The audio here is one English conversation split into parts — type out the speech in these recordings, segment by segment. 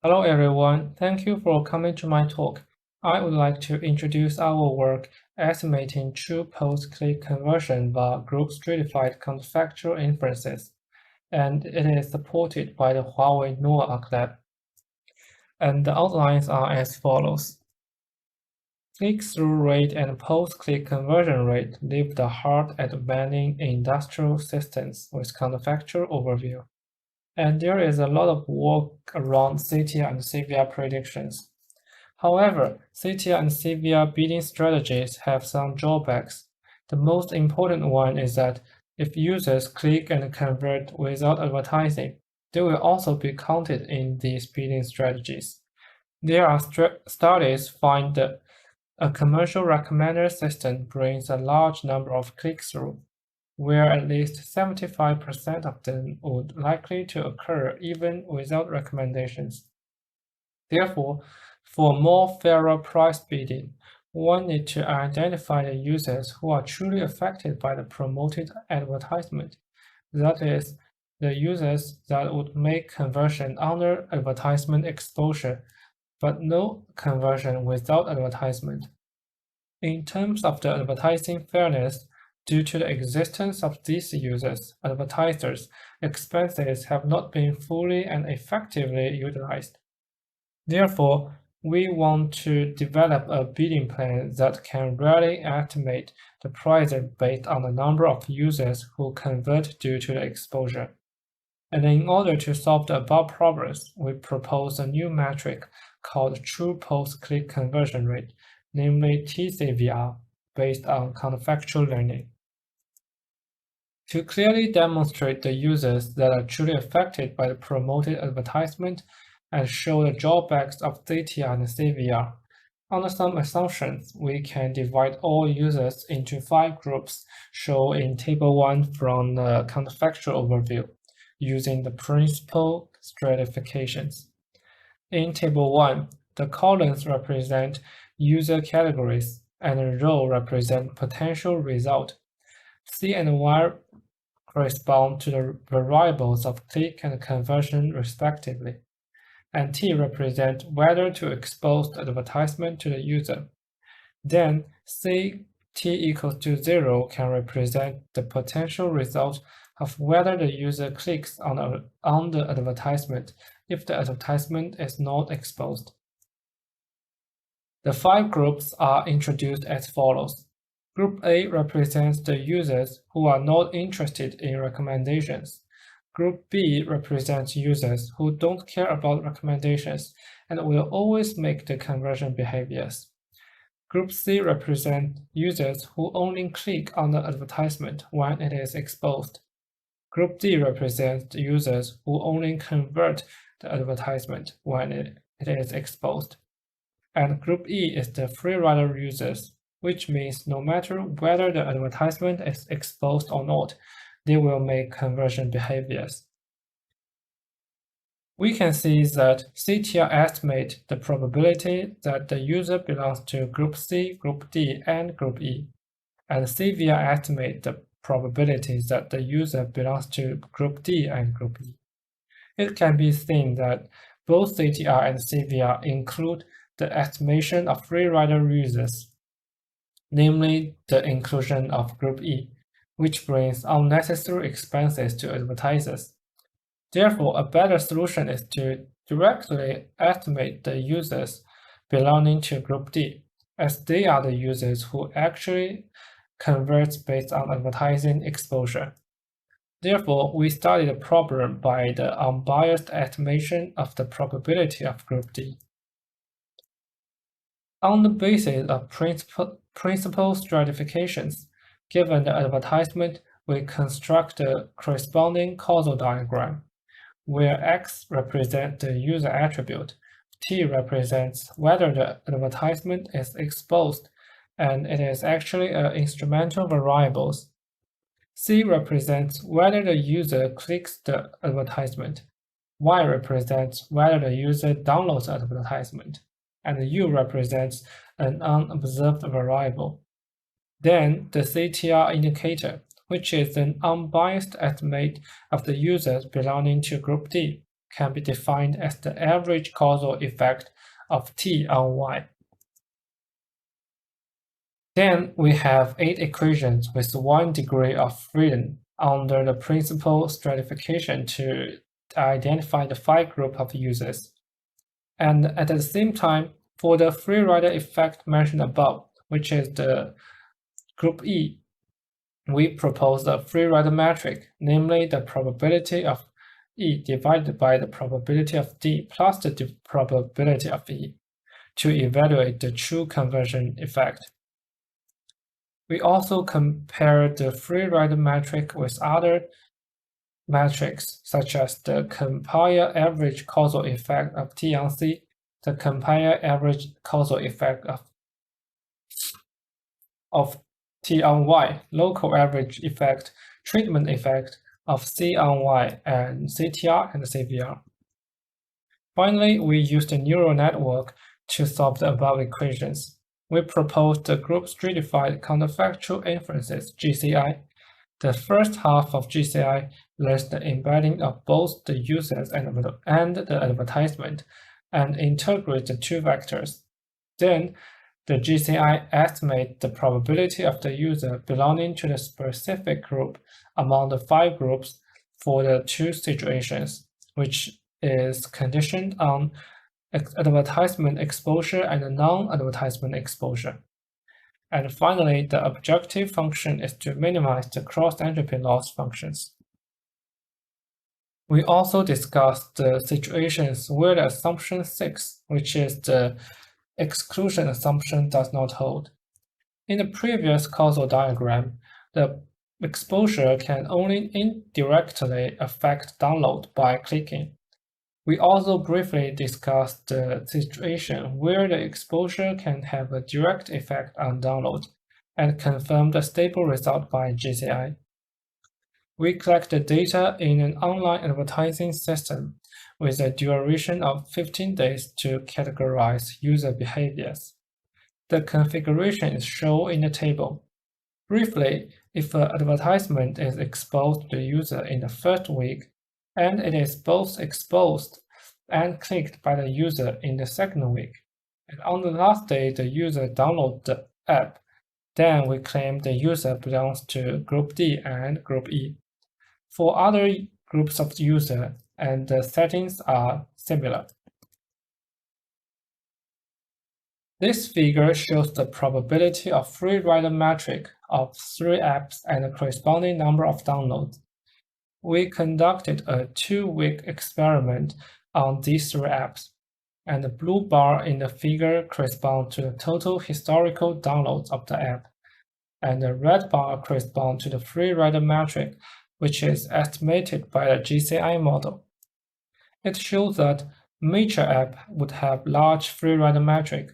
Hello everyone, thank you for coming to my talk. I would like to introduce our work estimating true post-click conversion via group-stratified counterfactual inferences, and it is supported by the Huawei NOAA Lab. And the outlines are as follows. Click-through rate and post-click conversion rate leave the heart at many industrial systems with counterfactual overview. And there is a lot of work around CTR and CVR predictions. However, CTR and CVR bidding strategies have some drawbacks. The most important one is that if users click and convert without advertising, they will also be counted in these bidding strategies. There are studies find that a commercial recommender system brings a large number of click-through, where at least 75% of them would likely to occur even without recommendations. Therefore, for more fairer price bidding, one needs to identify the users who are truly affected by the promoted advertisement. That is, the users that would make conversion under advertisement exposure, but no conversion without advertisement. In terms of the advertising fairness, due to the existence of these users, advertisers, expenses have not been fully and effectively utilized. Therefore, we want to develop a bidding plan that can really estimate the prices based on the number of users who convert due to the exposure. And in order to solve the above problems, we propose a new metric called True Post-Click Conversion Rate, namely TCVR, based on counterfactual learning. To clearly demonstrate the users that are truly affected by the promoted advertisement and show the drawbacks of CTR and CVR, under some assumptions, we can divide all users into 5 groups shown in Table 1 from the counterfactual overview, using the principal stratifications. In Table 1, the columns represent user categories and the row represent potential result. C and Y correspond to the variables of click and conversion respectively, and T represent whether to expose the advertisement to the user. Then C T equals to 0 can represent the potential result of whether the user clicks on the advertisement if the advertisement is not exposed. The 5 groups are introduced as follows. Group A represents the users who are not interested in recommendations. Group B represents users who don't care about recommendations and will always make the conversion behaviors. Group C represents users who only click on the advertisement when it is exposed. Group D represents users who only convert the advertisement when it is exposed. And Group E is the free rider users, which means no matter whether the advertisement is exposed or not, they will make conversion behaviors. We can see that CTR estimates the probability that the user belongs to Group C, Group D, and Group E, and CVR estimates the probability that the user belongs to Group D and Group E. It can be seen that both CTR and CVR include the estimation of free rider users, namely the inclusion of Group E, which brings unnecessary expenses to advertisers. Therefore, a better solution is to directly estimate the users belonging to Group D, as they are the users who actually convert based on advertising exposure. Therefore, we study the problem by the unbiased estimation of the probability of Group D. On the basis of principal stratifications, given the advertisement, we construct the corresponding causal diagram, where X represents the user attribute, T represents whether the advertisement is exposed, and it is actually an instrumental variables. C represents whether the user clicks the advertisement. Y represents whether the user downloads the advertisement, and U represents an unobserved variable. Then the CTR indicator, which is an unbiased estimate of the users belonging to Group D, can be defined as the average causal effect of T on Y. Then we have 8 equations with 1 degree of freedom under the principal stratification to identify the phi group of users. And at the same time, for the free rider effect mentioned above, which is the group E, we propose a free rider metric, namely the probability of E divided by the probability of D plus the probability of E, to evaluate the true conversion effect. We also compare the free rider metric with other metrics, such as the compare average causal effect of T on C, the compare average causal effect of T on Y, local average effect, treatment effect of C on Y, and CTR and CVR. Finally, we used a neural network to solve the above equations. We proposed the group-stratified counterfactual inferences, GCI. The first half of GCI lists the embedding of both the users and the advertisement, and integrates the two vectors. Then, the GCI estimates the probability of the user belonging to the specific group among the 5 groups for the 2 situations, which is conditioned on advertisement exposure and non-advertisement exposure. And finally, the objective function is to minimize the cross-entropy loss functions. We also discussed the situations where the assumption 6, which is the exclusion assumption, does not hold. In the previous causal diagram, the exposure can only indirectly affect download by clicking. We also briefly discussed the situation where the exposure can have a direct effect on download and confirmed a stable result by GCI. We collect the data in an online advertising system with a duration of 15 days to categorize user behaviors. The configuration is shown in the table. Briefly, if an advertisement is exposed to the user in the first week, and it is both exposed and clicked by the user in the second week, and on the last day the user downloads the app, then we claim the user belongs to Group D and Group E. For other groups of users, and the settings are similar. This figure shows the probability of free rider metric of 3 apps and the corresponding number of downloads. We conducted a 2-week experiment on these 3 apps, and the blue bar in the figure corresponds to the total historical downloads of the app, and the red bar corresponds to the free rider metric, which is estimated by the GCI model. It shows that mature app would have large free rider metric.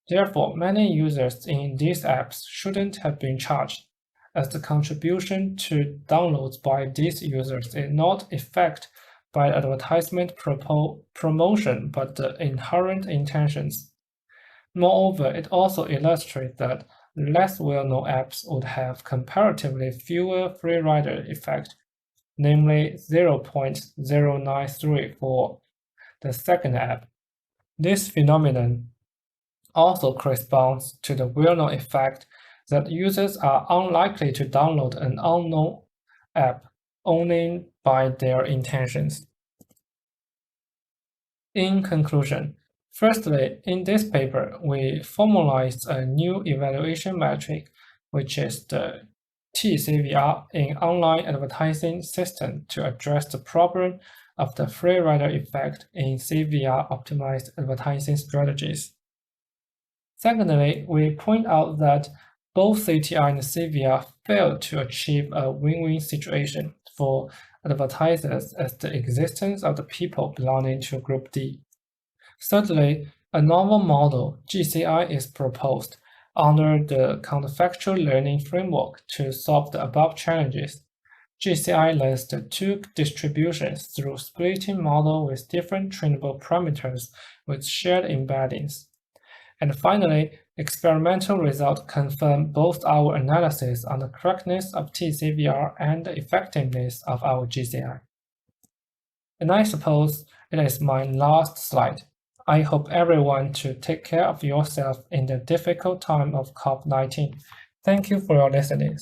Therefore, many users in these apps shouldn't have been charged, as the contribution to downloads by these users is not affected by advertisement promotion but the inherent intentions. Moreover, it also illustrates that less well-known apps would have comparatively fewer free rider effect, namely 0.093 for the second app. This phenomenon also corresponds to the well-known effect that users are unlikely to download an unknown app only by their intentions. In conclusion, firstly, in this paper, we formalized a new evaluation metric, which is the TCVR in online advertising system to address the problem of the free rider effect in CVR optimized advertising strategies. Secondly, we point out that both CTR and CVR failed to achieve a win-win situation for advertisers as the existence of the people belonging to Group D. Thirdly, a novel model, GCI, is proposed under the counterfactual learning framework to solve the above challenges. GCI learns the 2 distributions through splitting model with different trainable parameters with shared embeddings. And finally, experimental results confirm both our analysis on the correctness of TCVR and the effectiveness of our GCI. And I suppose it is my last slide. I hope everyone to take care of yourself in the difficult time of COVID-19. Thank you for your listening.